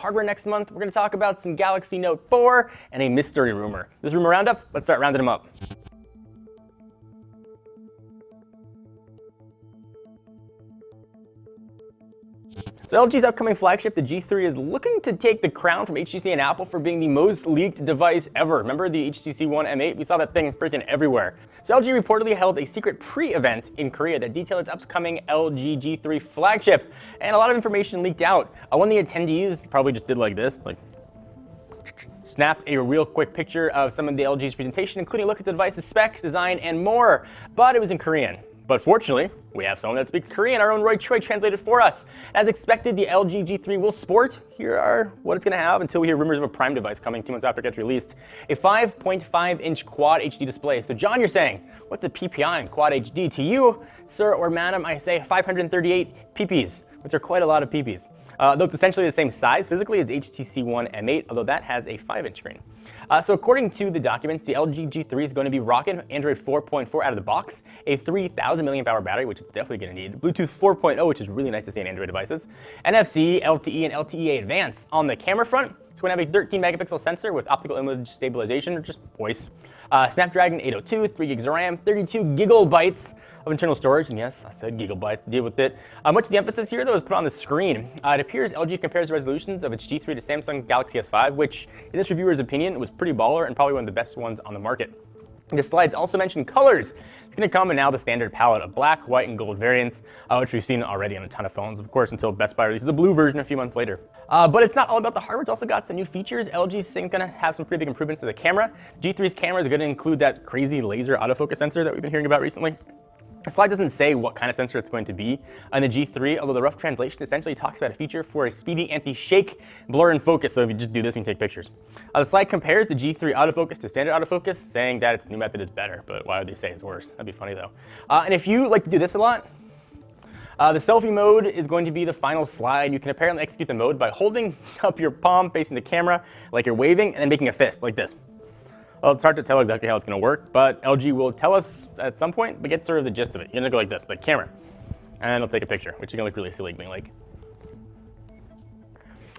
hardware next month. We're going to talk about some Galaxy Note 4 and a mystery rumor. This rumor roundup, let's start rounding them up. So LG's upcoming flagship, the G3, is looking to take the crown from HTC and Apple for being the most leaked device ever. Remember the HTC One M8? We saw that thing freaking everywhere. So LG reportedly held a secret pre-event in Korea that detailed its upcoming LG G3 flagship, and a lot of information leaked out. One of the attendees probably just did like this, like snapped a real quick picture of some of the LG's presentation, including a look at the device's specs, design, and more, but it was in Korean. But fortunately, we have someone that speaks Korean, our own Roy Choi, translated for us. As expected, the LG G3 will sport, here are what it's going to have until we hear rumors of a Prime device coming 2 months after it gets released, a 5.5-inch Quad HD display. So John, you're saying, what's a PPI in Quad HD? To you, sir or madam, I say 538 PPs, which are quite a lot of PPs. Though it's essentially the same size physically as HTC One M8, although that has a 5-inch screen. So according to the documents, the LG G3 is going to be rocking Android 4.4 out of the box, a 3,000 mAh battery, which it's definitely going to need, Bluetooth 4.0, which is really nice to see on Android devices, NFC, LTE, and LTE Advanced. On the camera front, it's going to have a 13-megapixel sensor with optical image stabilization, or just voice. Snapdragon 802, 3 gigs of RAM, 32 gigabytes of internal storage, and yes, I said gigabytes to deal with it. Much of the emphasis here, though, is put on the screen. It appears LG compares the resolutions of its G3 to Samsung's Galaxy S5, which, in this reviewer's opinion, was pretty baller and probably one of the best ones on the market. The slides also mention colors. It's going to come in now the standard palette of black, white, and gold variants, which we've seen already on a ton of phones, of course, until Best Buy releases a blue version a few months later. But it's not all about the hardware. It's also got some new features. LG's going to have some pretty big improvements to the camera. G3's camera is going to include that crazy laser autofocus sensor that we've been hearing about recently. The slide doesn't say what kind of sensor it's going to be on the G3, although the rough translation essentially talks about a feature for a speedy anti-shake, blur, and focus, so if you just do this when you take pictures. The slide compares the G3 autofocus to standard autofocus, saying that its new method is better, but why would they say it's worse? That'd be funny though. And if you like to do this a lot, the selfie mode is going to be the final slide. You can apparently execute the mode by holding up your palm facing the camera like you're waving and then making a fist like this. Well, it's hard to tell exactly how it's going to work, but LG will tell us at some point, but get sort of the gist of it. You're going to go like this, like camera, and then it'll take a picture, which is going to look really silly being like.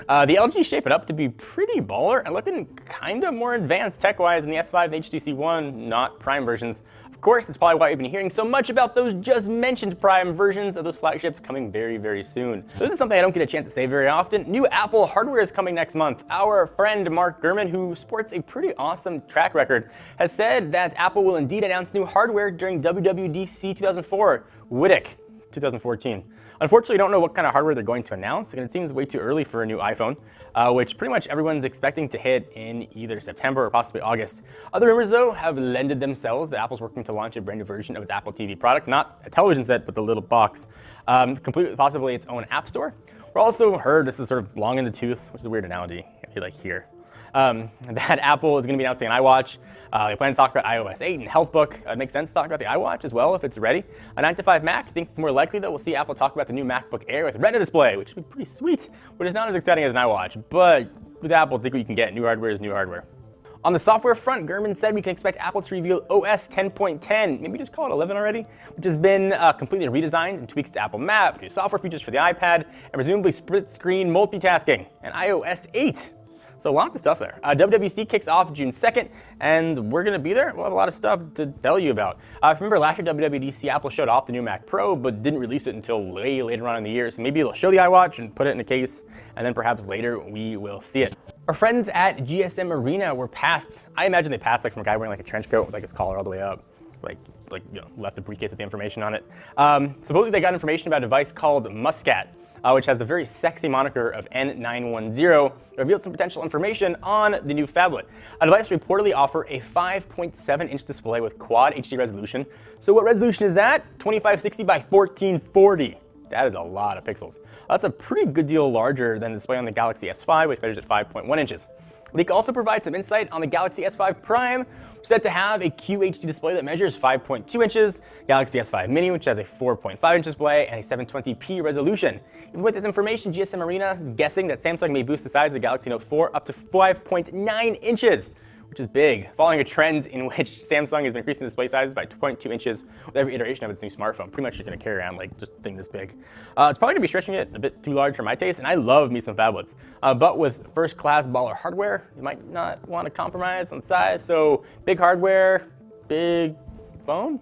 The LG shape it up to be pretty baller and looking kind of more advanced tech-wise than the S5 and HTC One, not Prime versions. Of course, that's probably why we've been hearing so much about those just mentioned Prime versions of those flagships coming very, very soon. So this is something I don't get a chance to say very often. New Apple hardware is coming next month. Our friend Mark Gurman, who sports a pretty awesome track record, has said that Apple will indeed announce new hardware during WWDC 2004, WWDC 2014. Unfortunately, we don't know what kind of hardware they're going to announce, and it seems way too early for a new iPhone, which pretty much everyone's expecting to hit in either September or possibly August. Other rumors, though, have lended themselves that Apple's working to launch a brand new version of its Apple TV product, not a television set, but the little box, completely possibly its own app store. We're also heard, this is sort of long in the tooth, which is a weird analogy, like here, that Apple is going to be announcing an iWatch. They plan to talk about iOS 8 and HealthBook. It makes sense to talk about the iWatch as well if it's ready. A 9 to 5 Mac thinks it's more likely that we'll see Apple talk about the new MacBook Air with a Retina display, which would be pretty sweet, but it's not as exciting as an iWatch. But with Apple, think what you can get. New hardware is new hardware. On the software front, Gurman said we can expect Apple to reveal OS 10.10, maybe just call it 11 already, which has been completely redesigned and tweaks to Apple Map, new software features for the iPad, and presumably split-screen multitasking, and iOS 8. So lots of stuff there. WWDC kicks off June 2nd, and we're going to be there. We'll have a lot of stuff to tell you about. If you remember last year, WWDC, Apple showed off the new Mac Pro, but didn't release it until way later on in the year. So maybe they'll show the iWatch and put it in a case, and then perhaps later we will see it. Our friends at GSM Arena were passed. I imagine they passed like from a guy wearing like a trench coat with like his collar all the way up. Like left the briefcase with the information on it. Supposedly they got information about a device called Muscat, which has the very sexy moniker of N910, reveals some potential information on the new phablet. A device reportedly offer a 5.7-inch display with Quad HD resolution. So what resolution is that? 2560 by 1440. That is a lot of pixels. That's a pretty good deal larger than the display on the Galaxy S5, which measures at 5.1 inches. The leak also provides some insight on the Galaxy S5 Prime, said to have a QHD display that measures 5.2 inches, Galaxy S5 Mini, which has a 4.5-inch display and a 720p resolution. Even with this information, GSM Arena is guessing that Samsung may boost the size of the Galaxy Note 4 up to 5.9 inches, which which is big, following a trend in which Samsung has been increasing display sizes by 2.2 inches with every iteration of its new smartphone. Pretty much just going to carry around like just a thing this big. It's probably going to be stretching it a bit too large for my taste, and I love me some phablets. But with first-class baller hardware, you might not want to compromise on size, so big hardware, big phone?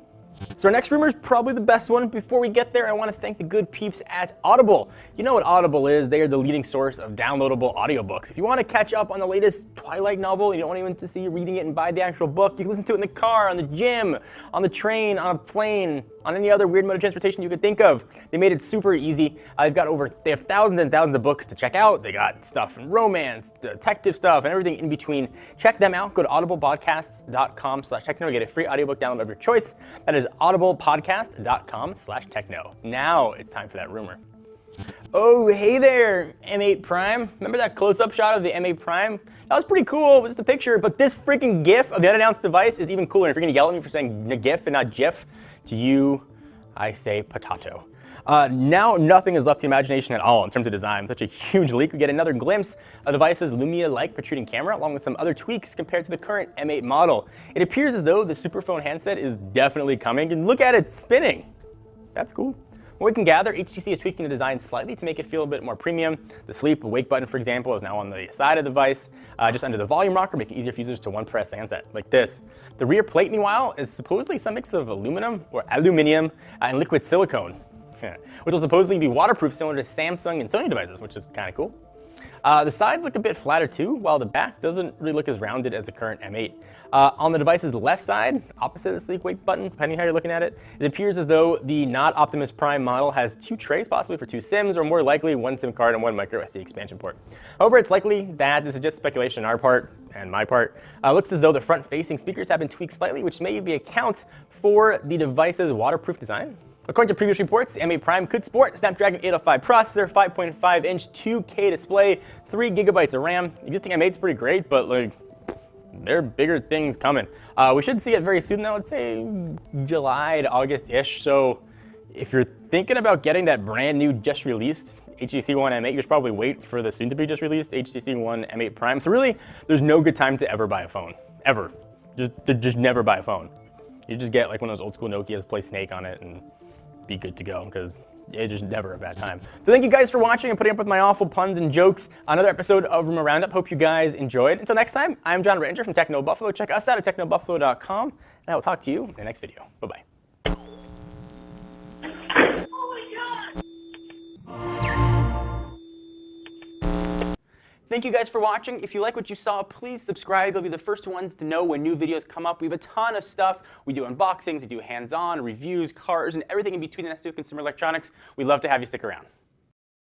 So our next rumor is probably the best one. Before we get there, I want to thank the good peeps at Audible. You know what Audible is. They are the leading source of downloadable audiobooks. If you want to catch up on the latest Twilight novel, you don't want anyone to see you reading it and buy the actual book, you can listen to it in the car, on the gym, on the train, on a plane, on any other weird mode of transportation you could think of. They made it super easy. They have thousands and thousands of books to check out. They got stuff from romance, detective stuff, and everything in between. Check them out. Go to audiblepodcasts.com/techno. Get a free audiobook download of your choice. That is audiblepodcast.com/techno. Now it's time for that rumor. Oh, hey there, M8 Prime. Remember that close-up shot of the M8 Prime? That was pretty cool. It was just a picture, but this freaking GIF of the unannounced device is even cooler. If you're gonna yell at me for saying GIF and not GIF, to you, I say potato. Now nothing is left to imagination at all in terms of design. Such a huge leak, we get another glimpse of the device's Lumia-like protruding camera, along with some other tweaks compared to the current M8 model. It appears as though the Superphone handset is definitely coming, and look at it spinning. That's cool. What we can gather, HTC is tweaking the design slightly to make it feel a bit more premium. The sleep wake button, for example, is now on the side of the device, just under the volume rocker, making it easier for users to one-press the handset, like this. The rear plate, meanwhile, is supposedly some mix of aluminium and liquid silicone, which will supposedly be waterproof, similar to Samsung and Sony devices, which is kind of cool. The sides look a bit flatter too, while the back doesn't really look as rounded as the current M8. On the device's left side, opposite the sleep wake button, depending how you're looking at it, it appears as though the not Optimus Prime model has two trays, possibly for two SIMs, or more likely one SIM card and one micro SD expansion port. However, it's likely that this is just speculation on our part and my part. Looks as though the front-facing speakers have been tweaked slightly, which may be account for the device's waterproof design. According to previous reports, the M8 Prime could sport a Snapdragon 805 processor, 5.5-inch 2K display, 3 GB of RAM. Existing M8's pretty great, but like, there are bigger things coming. We should see it very soon, though. I'd say July to August-ish. So if you're thinking about getting that brand new, just released HTC One M8, you should probably wait for the soon-to-be just released HTC One M8 Prime. So really, there's no good time to ever buy a phone, ever. Just never buy a phone. You just get like one of those old school Nokias, play Snake on it, and be good to go, because it's just never a bad time. So thank you guys for watching and putting up with my awful puns and jokes on another episode of Rumor Roundup. Hope you guys enjoyed. Until next time, I'm John Ranger from Techno Buffalo. Check us out at technobuffalo.com, and I will talk to you in the next video. Bye-bye. Thank you guys for watching. If you like what you saw, please subscribe. You'll be the first ones to know when new videos come up. We have a ton of stuff. We do unboxings, we do hands-on, reviews, cars, and everything in between that has to do with consumer electronics. We'd love to have you stick around.